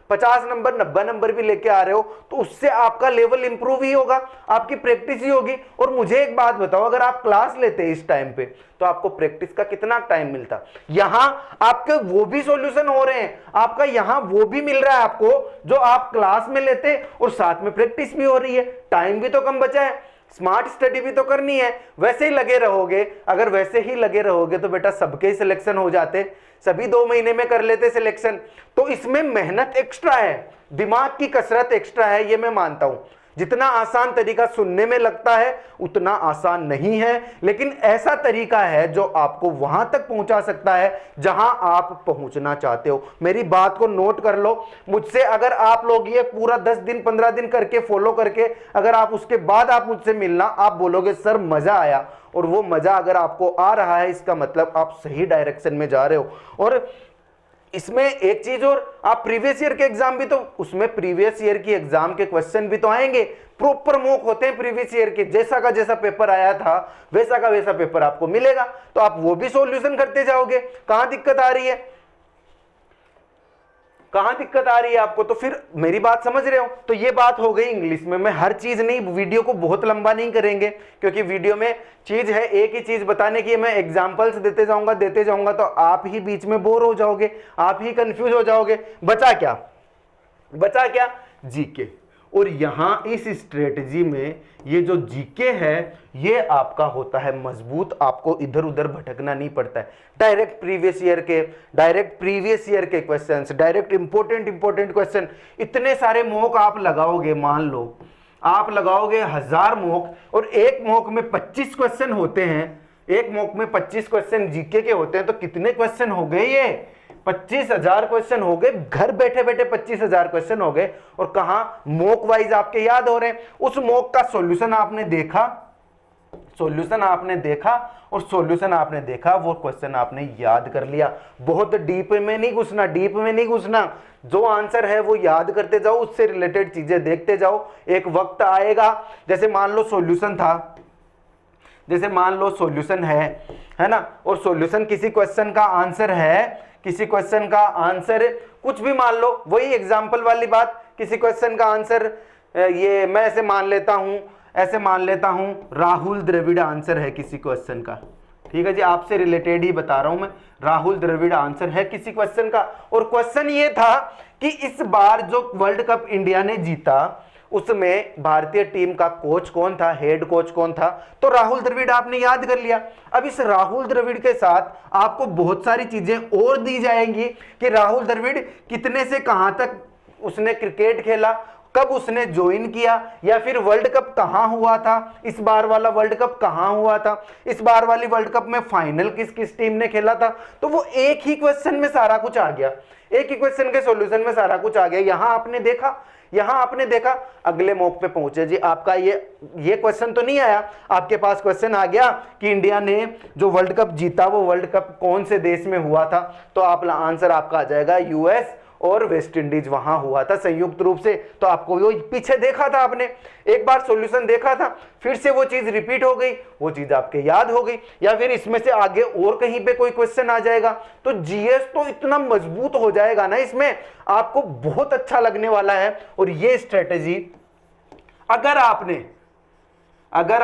50 नंबर 90 नंबर भी लेके आ रहे हो तो उससे आपका लेवल इंप्रूव ही होगा, आपकी प्रैक्टिस ही होगी। और मुझे एक बात बताओ, अगर आप क्लास लेते इस टाइम पे तो आपको प्रैक्टिस का कितना टाइम मिलता। यहां आपके वो भी सॉल्यूशन हो रहे हैं, आपका यहां वो भी मिल रहा है आपको जो आप क्लास में लेते, और साथ में प्रैक्टिस भी हो रही है, टाइम भी तो कम बचा है, स्मार्ट स्टडी भी तो करनी है। वैसे ही लगे रहोगे, अगर वैसे ही लगे रहोगे तो बेटा सबके ही सिलेक्शन हो जाते, सभी 2 महीने में कर लेते सिलेक्शन। तो इसमें मेहनत एक्स्ट्रा है, दिमाग की कसरत एक्स्ट्रा है, ये मैं मानता हूं। जितना आसान तरीका सुनने में लगता है उतना आसान नहीं है, लेकिन ऐसा तरीका है जो आपको वहां तक पहुंचा सकता है जहां आप पहुंचना चाहते हो। मेरी बात को नोट कर लो, मुझसे अगर आप लोग ये पूरा 10 दिन 15 दिन करके फॉलो करके, अगर आप उसके बाद आप मुझसे मिलना, आप बोलोगे सर मजा आया, और वो मजा अगर आपको आ रहा है इसका मतलब आप सही डायरेक्शन में जा रहे हो। और इसमें एक चीज और, आप प्रीवियस ईयर के एग्जाम भी, तो उसमें प्रीवियस ईयर की एग्जाम के क्वेश्चन भी तो आएंगे, प्रॉपर मॉक होते हैं प्रीवियस ईयर के, जैसा का जैसा पेपर आया था वैसा का वैसा पेपर आपको मिलेगा, तो आप वो भी सॉल्यूशन करते जाओगे। कहां दिक्कत आ रही है, कहां दिक्कत आ रही है आपको? तो फिर मेरी बात समझ रहे हो। तो ये बात हो गई इंग्लिश में। मैं हर चीज नहीं, वीडियो को बहुत लंबा नहीं करेंगे, क्योंकि वीडियो में चीज है एक ही चीज बताने की, मैं एग्जांपल्स देते जाऊंगा तो आप ही बीच में बोर हो जाओगे, आप ही कंफ्यूज हो जाओगे। बचा क्या? जीके। और यहां इस स्ट्रेटजी में ये जो जीके है ये आपका होता है मजबूत, आपको इधर उधर भटकना नहीं पड़ता है। डायरेक्ट प्रीवियस ईयर के क्वेश्चंस, डायरेक्ट इंपॉर्टेंट क्वेश्चन, इतने सारे मॉक आप लगाओगे, मान लो आप लगाओगे 1000 मॉक, और एक मॉक में 25 क्वेश्चन होते हैं, एक मॉक में 25 क्वेश्चन जीके के होते हैं, तो कितने क्वेश्चन हो गए? ये 25,000 क्वेश्चन हो गए, घर बैठे बैठे 25,000 क्वेश्चन हो गए। और कहां मॉक वाइज आपके याद हो रहे हैं। उस मॉक का सॉल्यूशन आपने देखा, और सॉल्यूशन आपने देखा, वो क्वेश्चन आपने याद कर लिया। बहुत डीप में नहीं घुसना, जो आंसर है वो याद करते जाओ, उससे रिलेटेड चीजें देखते जाओ। एक वक्त आएगा, जैसे मान लो सॉल्यूशन था, जैसे मान लो सॉल्यूशन है ना, और सॉल्यूशन किसी क्वेश्चन का आंसर है, किसी क्वेश्चन का आंसर कुछ भी मान लो, वही एग्जांपल वाली बात, किसी क्वेश्चन का आंसर ये मैं ऐसे मान लेता हूं ऐसे मान लेता हूं राहुल द्रविड़ आंसर है किसी क्वेश्चन का, ठीक है जी, आपसे रिलेटेड ही बता रहा हूं मैं, राहुल द्रविड़ आंसर है किसी क्वेश्चन का। और क्वेश्चन ये था कि इस बार जो वर्ल्ड कप इंडिया ने जीता उसमें भारतीय टीम का कोच कौन था, हेड कोच कौन था, तो राहुल द्रविड़ आपने याद कर लिया। अब इस राहुल द्रविड़ के साथ आपको बहुत सारी चीजें और दी जाएंगी कि राहुल द्रविड़ कितने से कहां तक उसने क्रिकेट खेला, कब उसने ज्वाइन किया, या फिर वर्ल्ड कप कहां हुआ था, इस बार वाला वर्ल्ड कप कहां हुआ था, इस बार वाली वर्ल्ड कप में फाइनल किस किस टीम ने खेला था। तो वो एक ही क्वेश्चन में सारा कुछ आ गया, एक ही क्वेश्चन के सॉल्यूशन में सारा कुछ आ गया। यहां आपने देखा अगले मॉक पे पहुंचे जी, आपका ये क्वेश्चन तो नहीं आया, आपके पास क्वेश्चन आ गया कि इंडिया ने जो वर्ल्ड कप जीता वो वर्ल्ड कप कौन से देश में हुआ था, तो आप आंसर आपका आ जाएगा यूएस और वेस्ट इंडीज, वहां हुआ था संयुक्त रूप से। तो आपको वो पीछे देखा था आपने, एक बार सॉल्यूशन देखा था, फिर से वो चीज रिपीट हो गई, वो चीज आपके याद हो गई, या फिर इसमें से आगे और कहीं पे कोई क्वेश्चन आ जाएगा तो जीएस तो इतना मजबूत हो जाएगा ना, इसमें आपको बहुत अच्छा लगने वाला है। और ये स्ट्रेटेजी अगर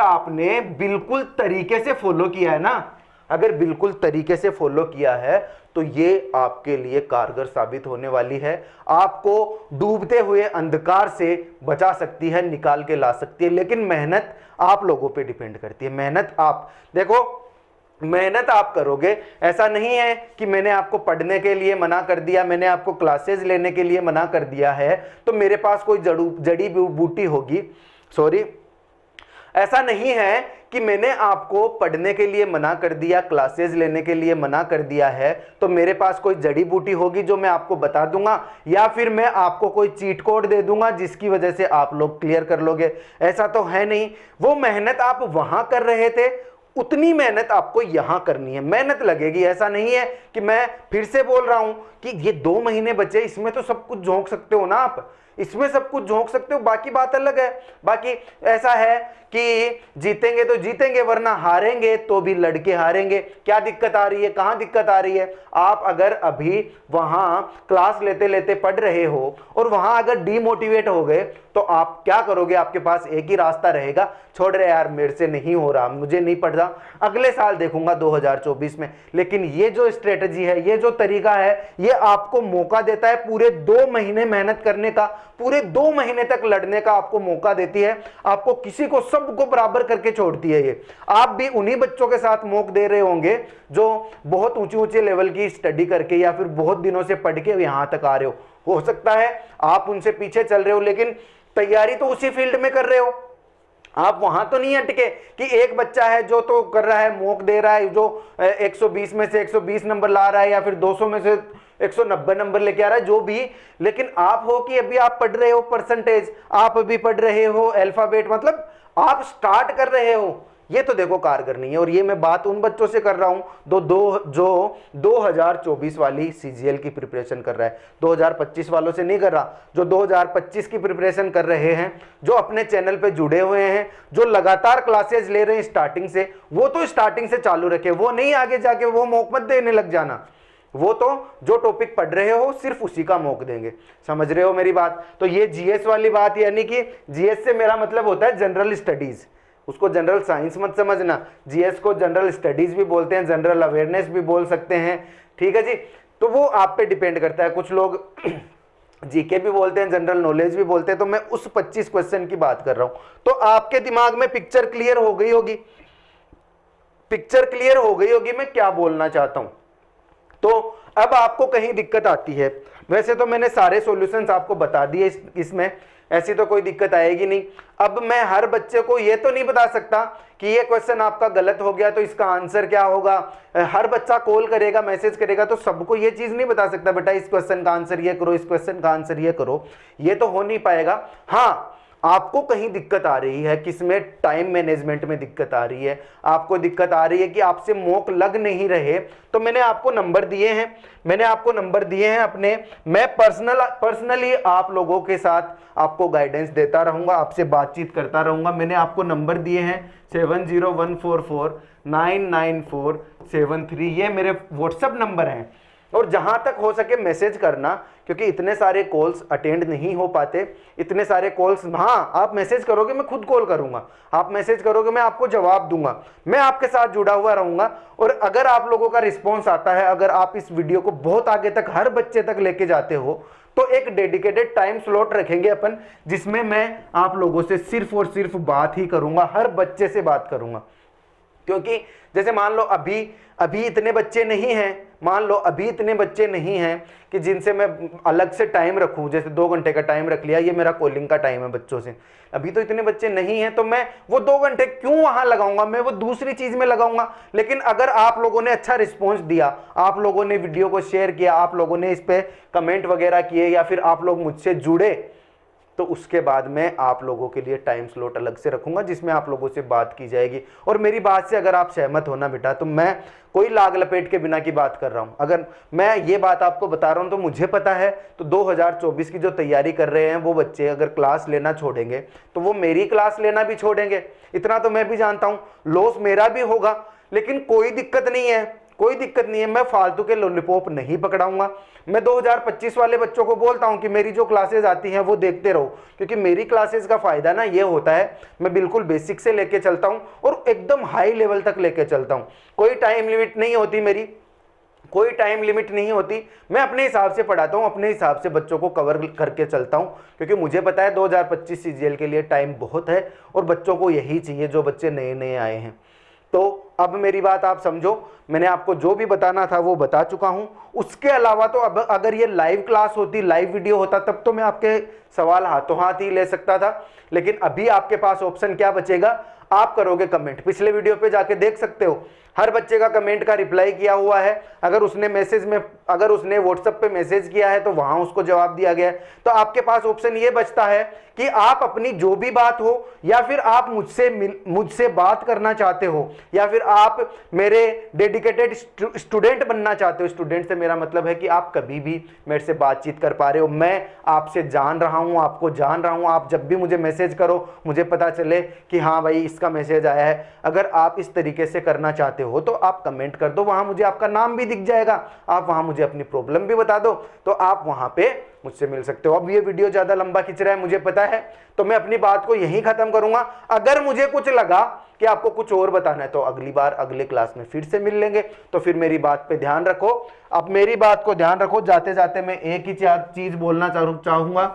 आपने बिल्कुल तरीके से फॉलो किया है ना, अगर बिल्कुल तरीके से फॉलो किया है तो ये आपके लिए कारगर साबित होने वाली है, आपको डूबते हुए अंधकार से बचा सकती है, निकाल के ला सकती है। लेकिन मेहनत आप लोगों पे डिपेंड करती है, मेहनत आप देखो, मेहनत आप करोगे। ऐसा नहीं है कि मैंने आपको पढ़ने के लिए मना कर दिया, मैंने आपको क्लासेस लेने के लिए मना कर दिया है तो मेरे पास कोई जड़ी बूटी होगी, सॉरी, ऐसा नहीं है कि मैंने आपको पढ़ने के लिए मना कर दिया, क्लासेस लेने के लिए मना कर दिया है तो मेरे पास कोई जड़ी बूटी होगी जो मैं आपको बता दूंगा, या फिर मैं आपको कोई चीट कोड दे दूंगा जिसकी वजह से आप लोग क्लियर कर लोगे। ऐसा तो है नहीं। वो मेहनत आप वहां कर रहे थे, उतनी मेहनत आपको यहां करनी है, मेहनत लगेगी। ऐसा नहीं है कि मैं फिर से बोल रहा हूं कि ये 2 महीने बचे, इसमें तो सब कुछ झोंक सकते हो ना आप, इसमें सब कुछ झोंक सकते हो, बाकी बात अलग है। बाकी ऐसा है कि जीतेंगे तो जीतेंगे वरना हारेंगे तो भी लड़के हारेंगे। क्या दिक्कत आ रही है, कहां दिक्कत आ रही है? आप अगर अभी वहां क्लास लेते लेते पढ़ रहे हो और वहां अगर डीमोटिवेट हो गए तो आप क्या करोगे? आपके पास एक ही रास्ता रहेगा, छोड़ रहे यार मेरे से नहीं हो रहा, मुझे नहीं पढ़ रहा, अगले साल देखूंगा 2024 में। लेकिन ये जो स्ट्रेटजी है, ये जो तरीका है, ये आपको मौका देता है पूरे 2 महीने मेहनत करने का, पूरे 2 महीने तक लड़ने का आपको मौका देती है। आपको किसी को, सबको बराबर करके छोड़ती है ये। आप भी उन्हीं बच्चों के साथ मौक दे रहे होंगे जो बहुत ऊंचे ऊंचे लेवल की स्टडी करके या फिर बहुत दिनों से पढ़ के यहां तक आ रहे हो सकता है आप उनसे पीछे चल रहे हो लेकिन तैयारी तो उसी फील्ड में कर रहे हो। आप वहां तो नहीं अटके कि एक बच्चा है जो तो कर रहा है, मॉक दे रहा है, जो 120 में से 120 नंबर ला रहा है या फिर 200 में से 190 नंबर लेके आ रहा है, जो भी। लेकिन आप हो कि अभी आप पढ़ रहे हो परसेंटेज, आप अभी पढ़ रहे हो अल्फाबेट, मतलब आप स्टार्ट कर रहे हो, ये तो देखो कारगर नहीं है। और ये मैं बात उन बच्चों से कर रहा हूं जो 2024 वाली सीजीएल की प्रिपरेशन कर रहा है, 2025 वालों से नहीं कर रहा, जो 2025 की प्रिपरेशन कर रहे हैं, जो अपने चैनल पे जुड़े हुए हैं, जो लगातार क्लासेस ले रहे हैं स्टार्टिंग से, वो तो स्टार्टिंग से चालू रखे, वो नहीं आगे जाके वो मौक मत देने लग जाना। वो तो जो टॉपिक पढ़ रहे हो सिर्फ उसी का मौक देंगे, समझ रहे हो मेरी बात? तो ये जीएस वाली बात, यानी कि जीएस से मेरा मतलब होता है जनरल स्टडीज, उसको जनरल साइंस मत समझना, जीएस को जनरल स्टडीज भी बोलते हैं, जनरल अवेयरनेस भी बोल सकते हैं, ठीक है जी। तो वो आप पे डिपेंड करता है, कुछ लोग जीके भी बोलते हैं, जनरल नॉलेज भी बोलते हैं। तो मैं उस 25 क्वेश्चन की बात कर रहा हूं। तो आपके दिमाग में पिक्चर क्लियर हो गई होगी, पिक्चर क्लियर हो गई होगी मैं क्या बोलना चाहता हूं। तो अब आपको कहीं दिक्कत आती है, वैसे तो मैंने सारे सॉल्यूशंस आपको बता दिए इसमें, ऐसी तो कोई दिक्कत आएगी नहीं। अब मैं हर बच्चे को ये तो नहीं बता सकता कि ये क्वेश्चन आपका गलत हो गया तो इसका आंसर क्या होगा। हर बच्चा कॉल करेगा, मैसेज करेगा, तो सबको ये चीज नहीं बता सकता बेटा इस क्वेश्चन का आंसर ये करो, इस क्वेश्चन का आंसर ये करो, ये तो हो नहीं पाएगा। हाँ, आपको कहीं दिक्कत आ रही है, किसमें? टाइम मैनेजमेंट में दिक्कत आ रही है, आपको दिक्कत आ रही है कि आपसे मॉक लग नहीं रहे। तो मैंने आपको नंबर दिए हैं, मैंने आपको नंबर दिए हैं अपने, मैं पर्सनली आप लोगों के साथ आपको गाइडेंस देता रहूंगा, आपसे बातचीत करता रहूंगा। मैंने आपको नंबर दिए हैं 7014499473, ये मेरे व्हाट्सएप नंबर हैं। और जहां तक हो सके मैसेज करना, क्योंकि इतने सारे कॉल्स अटेंड नहीं हो पाते, इतने सारे कॉल्स। हाँ, आप मैसेज करोगे मैं खुद कॉल करूंगा, आप मैसेज करोगे मैं आपको जवाब दूंगा, मैं आपके साथ जुड़ा हुआ रहूंगा। और अगर आप लोगों का रिस्पॉन्स आता है, अगर आप इस वीडियो को बहुत आगे तक हर बच्चे तक लेके जाते हो, तो एक डेडिकेटेड टाइम स्लॉट रखेंगे अपन, जिसमें मैं आप लोगों से सिर्फ और सिर्फ बात ही करूंगा, हर बच्चे से बात करूंगा। क्योंकि जैसे मान लो अभी इतने बच्चे नहीं हैं, मान लो अभी इतने बच्चे नहीं हैं कि जिनसे मैं अलग से टाइम रखूं, जैसे 2 घंटे का टाइम रख लिया, ये मेरा कॉलिंग का टाइम है बच्चों से, अभी तो इतने बच्चे नहीं हैं, तो मैं वो 2 घंटे क्यों वहां लगाऊंगा, मैं वो दूसरी चीज में लगाऊंगा। लेकिन अगर आप लोगों ने अच्छा रिस्पॉन्स दिया, आप लोगों ने वीडियो को शेयर किया, आप लोगों ने इस पे कमेंट वगैरह किए, या फिर आप लोग मुझसे जुड़े, तो उसके बाद मैं आप लोगों के लिए टाइम स्लॉट अलग से रखूंगा, जिसमें आप लोगों से बात की जाएगी। और मेरी बात से अगर आप सहमत हो ना बेटा, तो मैं कोई लाग लपेट के बिना की बात कर रहा हूं, अगर मैं ये बात आपको बता रहा हूं तो मुझे पता है, तो 2024 की जो तैयारी कर रहे हैं वो बच्चे अगर क्लास लेना छोड़ेंगे तो वो मेरी क्लास लेना भी छोड़ेंगे, इतना तो मैं भी जानता हूं, लॉस मेरा भी होगा। लेकिन कोई दिक्कत नहीं है, कोई दिक्कत नहीं है, मैं फालतू के लॉलीपॉप नहीं पकड़ाऊंगा। मैं 2025 वाले बच्चों को बोलता हूं कि मेरी जो क्लासेस आती हैं वो देखते रहो, क्योंकि मेरी क्लासेस का फायदा ना ये होता है, मैं बिल्कुल बेसिक से लेके चलता हूं और एकदम हाई लेवल तक लेके चलता हूं। कोई टाइम लिमिट नहीं होती मेरी, कोई टाइम लिमिट नहीं होती, मैं अपने हिसाब से पढ़ाता हूं, अपने हिसाब से बच्चों को कवर करके चलता हूं, क्योंकि मुझे पता है 2025 सीजीएल के लिए टाइम बहुत है और बच्चों को यही चाहिए जो बच्चे नए नए आए हैं। तो अब मेरी बात आप समझो, मैंने आपको जो भी बताना था वो बता चुका हूं। उसके अलावा तो अब अगर ये लाइव क्लास होती, लाइव वीडियो होता, तब तो मैं आपके सवाल हाथों हाथ ही ले सकता था। लेकिन अभी आपके पास ऑप्शन क्या बचेगा, आप करोगे कमेंट। पिछले वीडियो पे जाके देख सकते हो, हर बच्चे का कमेंट का रिप्लाई किया हुआ है। अगर उसने मैसेज में, अगर उसने व्हाट्सएप पे मैसेज किया है तो वहां उसको जवाब दिया गया है। तो आपके पास ऑप्शन ये बचता है कि आप अपनी जो भी बात हो, या फिर आप मुझसे बात करना चाहते हो, या फिर आप मेरे डेडिकेटेड स्टूडेंट बनना चाहते हो। स्टूडेंट से मेरा मतलब है कि आप कभी भी मेरे से बातचीत कर पा रहे हो, मैं आपसे जान रहा हूं, आपको जान रहा हूं। आप जब भी मुझे मैसेज करो, मुझे पता चले कि हाँ भाई इसका मैसेज आया है। अगर आप इस तरीके से करना चाहते हो तो आप कमेंट कर दो, वहां मुझे आपका नाम भी दिख जाएगा, आप वहां मुझे अपनी प्रॉब्लम भी बता दो, तो आप वहां पे मुझसे मिल सकते हो। अब ये वीडियो ज्यादा लंबा खिंच रहा है मुझे पता है, तो मैं अपनी बात को यहीं खत्म करूंगा। अगर मुझे कुछ लगा कि आपको कुछ और बताना है तो अगली बार अगले क्लास में फिर से मिल लेंगे। तो फिर मेरी बात पे ध्यान रखो, अब मेरी बात को ध्यान रखो। जाते जाते मैं एक ही चीज बोलना चाहूंगा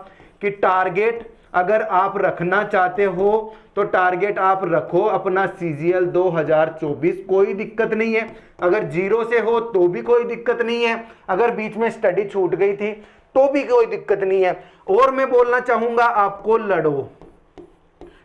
कि टारगेट अगर आप रखना चाहते हो तो टारगेट आप रखो अपना सीजीएल 2024, कोई दिक्कत नहीं है। अगर 0 से हो तो भी कोई दिक्कत नहीं है, अगर बीच में स्टडी छूट गई थी तो भी कोई दिक्कत नहीं है। और मैं बोलना चाहूंगा आपको, लड़ो,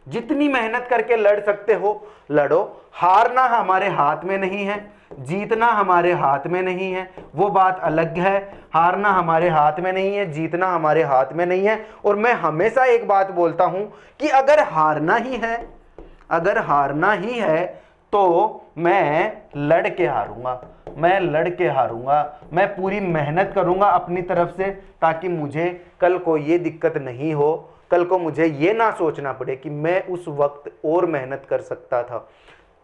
जितनी मेहनत करके लड़ सकते हो लड़ो। हारना हमारे हाथ में नहीं है, जीतना हमारे हाथ में नहीं है, वो बात अलग है। हारना हमारे हाथ में नहीं है, जीतना हमारे हाथ में नहीं है। और मैं हमेशा एक बात बोलता हूं कि अगर हारना ही है, अगर हारना ही है तो मैं लड़ के हारूंगा, मैं लड़ के हारूंगा, मैं पूरी मेहनत करूंगा अपनी तरफ से, ताकि मुझे कल को ये दिक्कत नहीं हो, कल को मुझे ये ना सोचना पड़े कि मैं उस वक्त और मेहनत कर सकता था।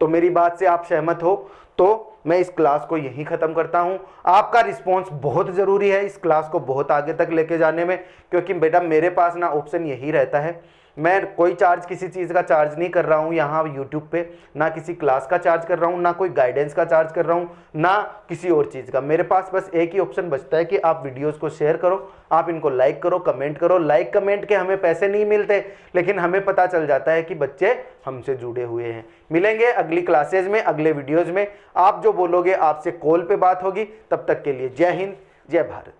तो मेरी बात से आप सहमत हो तो मैं इस क्लास को यहीं ख़त्म करता हूं। आपका रिस्पांस बहुत ज़रूरी है इस क्लास को बहुत आगे तक लेके जाने में, क्योंकि बेटा मेरे पास ना ऑप्शन यही रहता है, मैं कोई चार्ज, किसी चीज़ का चार्ज नहीं कर रहा हूँ यहाँ यूट्यूब पे, ना किसी क्लास का चार्ज कर रहा हूँ, ना कोई गाइडेंस का चार्ज कर रहा हूँ, ना किसी और चीज़ का। मेरे पास बस एक ही ऑप्शन बचता है कि आप वीडियोस को शेयर करो, आप इनको लाइक करो, कमेंट करो। लाइक कमेंट के हमें पैसे नहीं मिलते, लेकिन हमें पता चल जाता है कि बच्चे हमसे जुड़े हुए हैं। मिलेंगे अगली क्लासेज में, अगले वीडियोज़ में। आप जो बोलोगे आपसे कॉल पर बात होगी। तब तक के लिए जय हिंद, जय भारत।